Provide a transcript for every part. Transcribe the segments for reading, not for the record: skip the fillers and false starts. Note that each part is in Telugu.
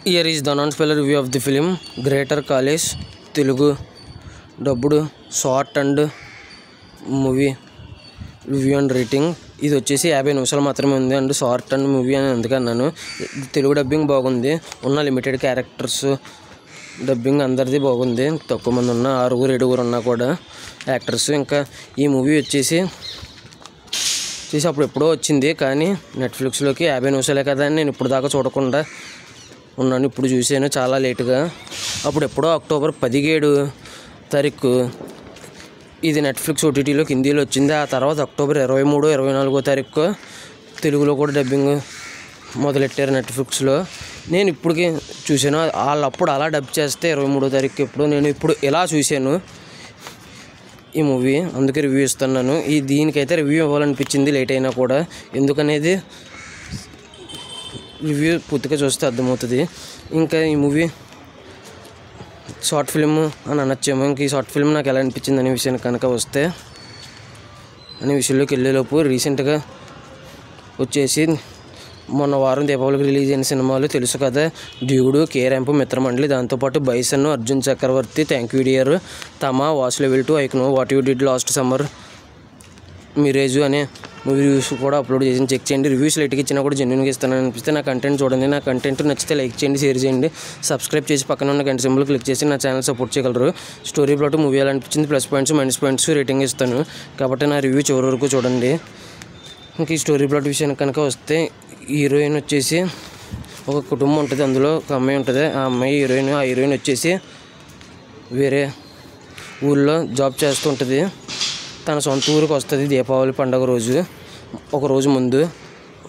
Here is the non-spoiler review of the film Greater College Telugu dubbed short and movie review and rating. ఇది వచ్చేసి 50 నిమిషాలు మాత్రమే ఉంది అండ్ షార్ట్ అండ్ మూవీ అని అందుకన్నాను. తెలుగు డబ్బింగ్ బాగుంది, ఉన్న లిమిటెడ్ క్యారెక్టర్స్ డబ్బింగ్ అందరిది బాగుంది. తక్కువ మంది ఉన్న 6-7 ఉన్నా కూడా యాక్టర్స్. ఇంకా ఈ మూవీ వచ్చేసి అప్పుడు ఎప్పుడో వచ్చింది, కానీ నెట్ఫ్లిక్స్లోకి 50 నిమిషాలే కదా అని నేను ఇప్పుడు దాకా చూడకుండా ఉన్నాను. ఇప్పుడు చూసాను చాలా లేటుగా. అప్పుడు ఎప్పుడో అక్టోబర్ 17 తారీఖు ఇది నెట్ఫ్లిక్స్ ఓటీటీలోకి హిందీలో వచ్చింది. ఆ తర్వాత అక్టోబర్ 23, 24 తారీఖు తెలుగులో కూడా డబ్బింగ్ మొదలెట్టారు నెట్ఫ్లిక్స్లో. నేను ఇప్పటికి చూశాను. వాళ్ళు అప్పుడు అలా డబ్ చేస్తే 23 తారీఖు ఎప్పుడు, నేను ఇప్పుడు ఇలా చూశాను ఈ మూవీ. అందుకే రివ్యూ ఇస్తున్నాను. దీనికైతే రివ్యూ ఇవ్వాలనిపించింది లేట్ అయినా కూడా. ఎందుకనేది రివ్యూ పూర్తిగా చూస్తే అర్థమవుతుంది. ఇంకా ఈ మూవీ షార్ట్ ఫిల్మ్ అని అనొచ్చేమో. ఇంక ఈ షార్ట్ ఫిల్మ్ నాకు ఎలా అనిపించింది అనే విషయానికి కనుక వస్తే, అనే విషయంలోకి వెళ్ళేలోపు రీసెంట్గా వచ్చేసి మొన్న వారం దీపావళికి రిలీజ్ అయిన సినిమాలు తెలుసు కదా. డ్యూడు, కే ర్యాంప్, మిత్రమండలి, దాంతోపాటు Bison, Arjun Chakravarthy, thank you dear, Thama, వాస్ లెవెల్ 2, I know what you did last summer, Mirage అనే మూవీ రివ్యూస్ కూడా అప్లోడ్ చేసి చెక్ చేయండి. రివ్యూస్ లైట్గా ఇచ్చినా కూడా జెన్యూన్గా ఇస్తానని అనిపిస్తే నా కంటెంట్ చూడండి. నా కంటెంట్ నచ్చితే లైక్ చేయండి, షేర్ చేయండి, సబ్స్క్రైబ్ చేసి పక్కన ఉన్న గంట సింబల్ క్లిక్ చేసి నా ఛానల్ సపోర్ట్ చేయగలరు. స్టోరీ ప్లాట్ మూవీ ఎలా అనిపించింది, plus points minus points rating ఇస్తాను, కాబట్టి నా రివ్యూ చివరి వరకు చూడండి. ఇంక ఈ స్టోరీ ప్లాట్ విషయానికి కనుక వస్తే, హీరోయిన్ వచ్చేసి ఒక కుటుంబం ఉంటుంది, అందులో ఒక అమ్మాయి ఉంటుంది. ఆ అమ్మాయి హీరోయిన్. ఆ హీరోయిన్ వచ్చేసి వేరే ఊళ్ళో జాబ్ చేస్తూ ఉంటుంది. తన సొంత ఊరికి వస్తుంది దీపావళి పండుగ రోజు, ఒక రోజు ముందు.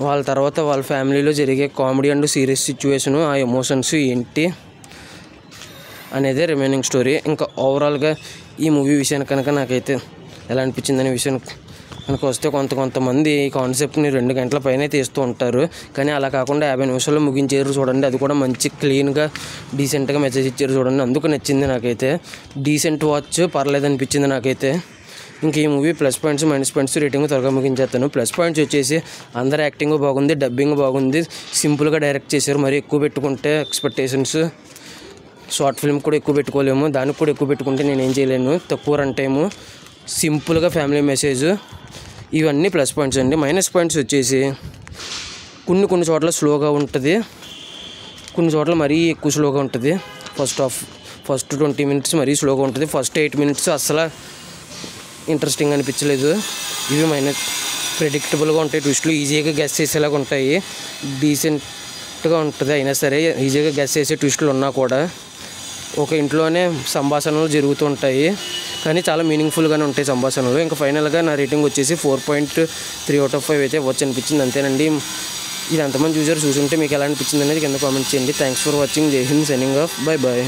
వాళ్ళ తర్వాత వాళ్ళ ఫ్యామిలీలో జరిగే కామెడీ అండ్ సీరియస్ సిచ్యువేషను, ఆ ఎమోషన్స్ ఏంటి అనేదే రిమైనింగ్ స్టోరీ. ఇంకా ఓవరాల్గా ఈ మూవీ విషయానికి కనుక నాకైతే ఎలా అనిపించింది అనే విషయానికి కనుక వస్తే, కొంతమంది ఈ కాన్సెప్ట్ని 2 గంటల పైనే తీస్తూ ఉంటారు, కానీ అలా కాకుండా 50 నిమిషాల్లో ముగించారు చూడండి. అది కూడా మంచి క్లీన్గా డీసెంట్గా మెసేజ్ ఇచ్చారు చూడండి. అందుకు నచ్చింది నాకైతే. డీసెంట్ వాచ్, పర్లేదు అనిపించింది నాకైతే. ఇంక ఈ movie plus points minus points rating త్వరగా ముగించేస్తాను. ప్లస్ పాయింట్స్ వచ్చేసి అందరి యాక్టింగ్ బాగుంది, డబ్బింగ్ బాగుంది, సింపుల్గా డైరెక్ట్ చేశారు. మరి ఎక్కువ పెట్టుకుంటే ఎక్స్పెక్టేషన్స్, షార్ట్ ఫిల్మ్ కూడా ఎక్కువ పెట్టుకోలేము, దానికి కూడా ఎక్కువ పెట్టుకుంటే నేను ఏం చేయలేను. తక్కువ రన్ టైము, సింపుల్గా ఫ్యామిలీ మెసేజ్, ఇవన్నీ ప్లస్ పాయింట్స్ అండి. మైనస్ పాయింట్స్ వచ్చేసి కొన్ని చోట్ల స్లోగా ఉంటుంది, కొన్ని చోట్ల మరీ ఎక్కువ స్లోగా ఉంటుంది. ఫస్ట్ 20 మినిట్స్ మరీ స్లోగా ఉంటుంది. ఫస్ట్ 8 మినిట్స్ అస్సలు ఇంట్రెస్టింగ్ అనిపించలేదు. ఇవి ప్రెడిక్టబుల్గా ఉంటాయి, ట్విస్టులు ఈజీగా గెస్ చేసేలాగా ఉంటాయి, డీసెంట్గా ఉంటుంది. అయినా సరే ఈజీగా గెస్ చేసే ట్విస్టులు ఉన్నా కూడా ఒక ఇంట్లోనే సంభాషణలు జరుగుతూ ఉంటాయి, కానీ చాలా మీనింగ్ఫుల్గానే ఉంటాయి సంభాషణలు. ఇంకా ఫైనల్గా నా రేటింగ్ వచ్చేసి 4.3 out of 5 అయితే ఇవ్వచ్చు అనిపించింది. అంతేనండి. ఇది అంతమంది చూసుంటే మీకు ఎలా అనిపించింది అనేది కింద కామెంట్ చేయండి. Thanks for watching. Jai Hind, signing off, bye bye.